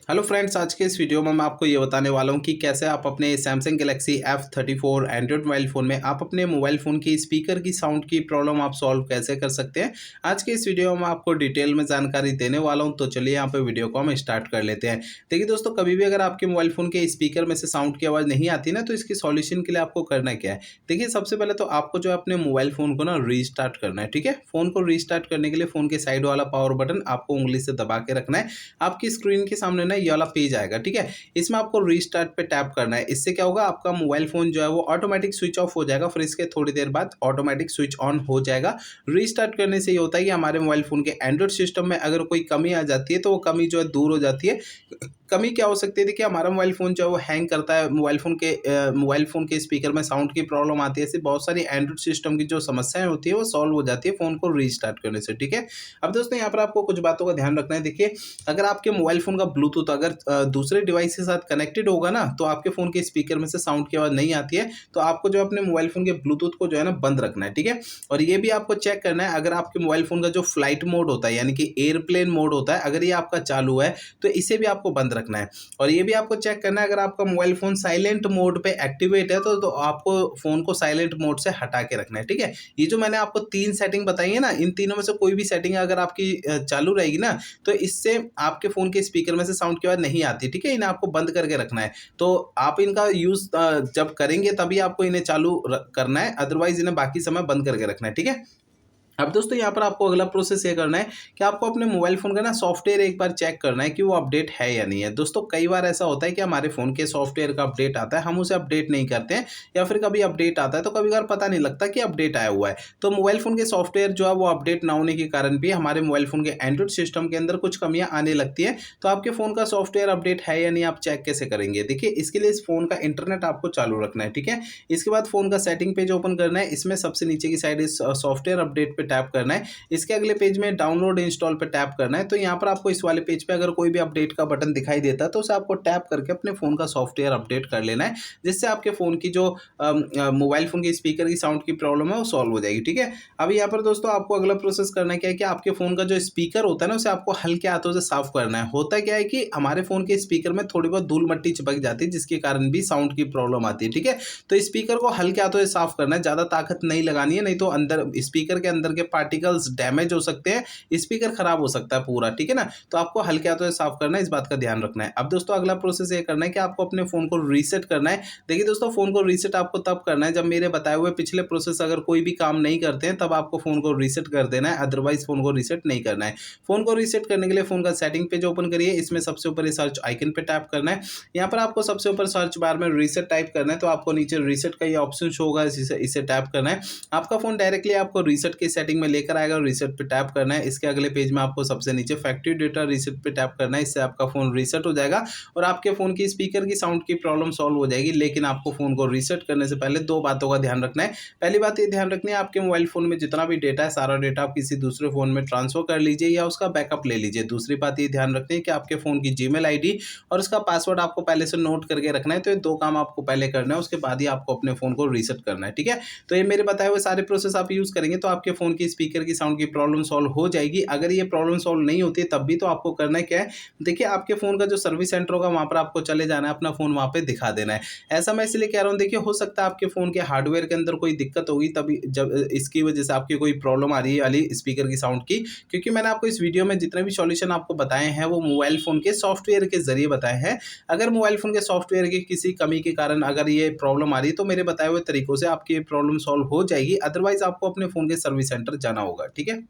Hello friends, आज के इस वीडियो में मैं आपको ये बताने वाला हूँ कि कैसे आप अपने Samsung Galaxy F34 Android mobile phone में आप अपने मोबाइल फ़ोन की स्पीकर की साउंड की प्रॉब्लम आप सॉल्व कैसे कर सकते हैं। आज के इस वीडियो में मैं आपको डिटेल में जानकारी देने वाला हूँ, तो चलिए यहाँ पे वीडियो को हम स्टार्ट कर लेते हैं। देखिए दोस्तों, कभी भी अगर आपके मोबाइल फ़ोन के स्पीकर में से साउंड की आवाज़ नहीं आती ना, तो इसकी सॉल्यूशन के लिए आपको करना क्या है। देखिए, सबसे पहले तो आपको जो है अपने मोबाइल फ़ोन को ना रीस्टार्ट करना है। ठीक है, फ़ोन को रीस्टार्ट करने के लिए फ़ोन के साइड वाला पावर बटन आपको उंगली से दबा के रखना है। आपकी स्क्रीन के सामने ना ये वाला पेज आएगा। ठीक है, इसमें आपको रीस्टार्ट पे टैप करना है। इससे क्या होगा, आपका मोबाइल फोन जो है वो ऑटोमेटिक स्विच ऑफ हो जाएगा, फिर इसके थोड़ी देर बाद ऑटोमेटिक स्विच ऑन हो जाएगा। रीस्टार्ट करने से ये होता है कि हमारे मोबाइल फोन के एंड्रॉइड सिस्टम में अगर कोई कमी आ जाती है तो वो कमी जो है दूर हो जाती है। कमी क्या हो सकती है, देखिए हमारा मोबाइल फ़ोन जो है वो हैंग करता है, मोबाइल फ़ोन के स्पीकर में साउंड की प्रॉब्लम आती है। ऐसी बहुत सारी एंड्रॉइड सिस्टम की जो समस्याएं होती है वो सॉल्व हो जाती है फ़ोन को रीस्टार्ट करने से। ठीक है, अब दोस्तों यहाँ पर आपको कुछ बातों का ध्यान रखना है। देखिए, अगर आपके मोबाइल फ़ोन का ब्लूटूथ अगर दूसरे डिवाइस के साथ कनेक्टेड होगा ना, तो आपके फ़ोन के स्पीकर में से साउंड की आवाज़ नहीं आती है। तो आपको जो अपने मोबाइल फ़ोन के ब्लूटूथ को जो है ना बंद रखना है। ठीक है, और ये भी आपको चेक करना है, अगर आपके मोबाइल फ़ोन का जो फ्लाइट मोड होता है यानी कि एयरप्लेन मोड होता है, अगर ये आपका चालू है तो इसे भी आपको बंद रखना है। और ये भी आपको चेक करना है, अगर आपका मोबाइल फ़ोन साइलेंट मोड पे एक्टिवेट है तो आपको फ़ोन को साइलेंट मोड से हटा के रखना है। ठीक है, ये जो मैंने आपको 3 सेटिंग बताई है ना, इन तीनों में से कोई भी सेटिंग अगर आपकी चालू रहेगी ना, तो इससे आपके फ़ोन के स्पीकर में से साउंड की आवाज़ नहीं आती। ठीक है, इन्हें आपको बंद करके रखना है। तो आप इनका यूज़ जब करेंगे तभी आपको इन्हें चालू करना है, अदरवाइज़ इन्हें बाकी समय बंद करके रखना है। ठीक है। अब दोस्तों यहाँ पर आपको अगला प्रोसेस ये करना है कि आपको अपने मोबाइल फ़ोन का ना सॉफ्टवेयर एक बार चेक करना है कि वो अपडेट है या नहीं है। दोस्तों, कई बार ऐसा होता है कि हमारे फ़ोन के सॉफ्टवेयर का अपडेट आता है, हम उसे अपडेट नहीं करते हैं, या फिर कभी अपडेट आता है तो कभी कभार पता नहीं लगता कि अपडेट आया हुआ है। तो मोबाइल फ़ोन के सॉफ्टवेयर जो है वो अपडेट ना होने के कारण भी हमारे मोबाइल फ़ोन के एंड्रॉइड सिस्टम के अंदर कुछ कमियाँ आने लगती है। तो आपके फ़ोन का सॉफ्टवेयर अपडेट है या नहीं, आप चेक कैसे करेंगे। देखिए, इसके लिए इस फ़ोन का इंटरनेट आपको चालू रखना है। ठीक है, इसके बाद फ़ोन का सेटिंग पेज ओपन करना है। इसमें सबसे नीचे की साइड इस सॉफ्टवेयर अपडेट पे टैप करना है। इसके अगले पेज में डाउनलोड इंस्टॉल पे टैप करना है। तो यहाँ पर आपको इस वाले पेज पे अगर कोई भी अपडेट का बटन दिखाई देता है तो उसे आपको टैप करके अपने फ़ोन का सॉफ्टवेयर अपडेट कर लेना है, जिससे आपके फ़ोन की जो मोबाइल फ़ोन की स्पीकर की साउंड की प्रॉब्लम है वो सॉल्व हो जाएगी। ठीक है, अब यहाँ पर दोस्तों आपको अगला प्रोसेस करना क्या है कि आपके फ़ोन का जो स्पीकर होता है ना, उसे आपको हल्के हाथों से साफ करना है। होता क्या है कि हमारे फ़ोन के स्पीकर में थोड़ी बहुत धूल मट्टी चिपक जाती है, जिसके कारण भी साउंड की प्रॉब्लम आती है। ठीक है, तो स्पीकर को हल्के हाथों से साफ करना है, ज़्यादा ताकत नहीं लगानी है, नहीं तो अंदर स्पीकर के अंदर के पार्टिकल्स डैमेज हो सकते हैं, स्पीकर खराब हो सकता है पूरा। ठीक है ना, तो आपको हल्के हाथों से साफ करना है, इस बात का ध्यान रखना है। अब दोस्तों अगला प्रोसेस ये करना है कि आपको अपने फोन को रीसेट करना है। देखिए दोस्तों, फोन को रीसेट आपको तब करना है जब मेरे बताए हुए पिछले प्रोसेस अगर कोई भी काम नहीं करते हैं, तब आपको फोन को रीसेट कर देना है, अदरवाइज फोन को रीसेट नहीं करना है। फोन को रीसेट करने के लिए फोन का सेटिंग पेज ओपन करिए। इसमें सबसे ऊपर सर्च आइकन पे टैप करना है। यहाँ पर आपको सबसे ऊपर सर्च बार में रीसेट टाइप करना है, तो आपको नीचे रीसेट का ये ऑप्शन शो होगा, इसे टैप करना है। आपका फोन डायरेक्टली आपको रीसेट की सेटिंग में लेकर आएगा। रीसेट पे टैप करना है। इसके अगले पेज में आपको सबसे नीचे फैक्ट्री डेटा रीसेट पे टैप करना है। इससे आपका फोन रीसेट हो जाएगा और आपके फोन की स्पीकर की साउंड की प्रॉब्लम सॉल्व हो जाएगी। लेकिन आपको फोन को रीसेट करने से पहले दो बातों का ध्यान रखना है। पहली बात ये ध्यान रखनी है, आपके मोबाइल फोन में जितना भी डेटा है, सारा डेटा आप किसी दूसरे फोन में ट्रांसफर कर लीजिए या उसका बैकअप ले लीजिए। दूसरी बात ये ध्यान रखनी है कि आपके फोन की जीमेल आईडी और उसका पासवर्ड आपको पहले से नोट करके रखना है। तो ये दो काम आपको पहले करना है, उसके बाद ही आपको अपने फोन को रीसेट करना है। ठीक है, तो ये मेरे बताए हुए सारे प्रोसेस आप यूज करेंगे तो आपके फोन की स्पीकर की साउंड की प्रॉब्लम सॉल्व हो जाएगी। अगर ये प्रॉब्लम सॉल्व नहीं होती है तब भी तो आपको करना क्या है, देखिए आपके फ़ोन का जो सर्विस सेंटर होगा वहाँ पर आपको चले जाना है, अपना फ़ोन वहाँ पे दिखा देना है। ऐसा मैं इसलिए कह रहा हूँ, देखिए हो सकता है आपके फ़ोन के हार्डवेयर के अंदर कोई दिक्कत होगी, तभी जब इसकी वजह से आपकी कोई प्रॉब्लम आ रही है वाली स्पीकर की साउंड की। क्योंकि मैंने आपको इस वीडियो में जितने भी सॉल्यूशन आपको बताए हैं वो मोबाइल फ़ोन के सॉफ्टवेयर के ज़रिए बताए हैं। अगर मोबाइल फ़ोन के सॉफ्टवेयर की किसी कमी के कारण अगर ये प्रॉब्लम आ रही है तो मेरे बताए हुए तरीकों से आपकी ये प्रॉब्लम सॉल्व हो जाएगी, अदरवाइज़ आपको अपने फ़ोन के सर्विस सेंटर जाना होगा। ठीक है।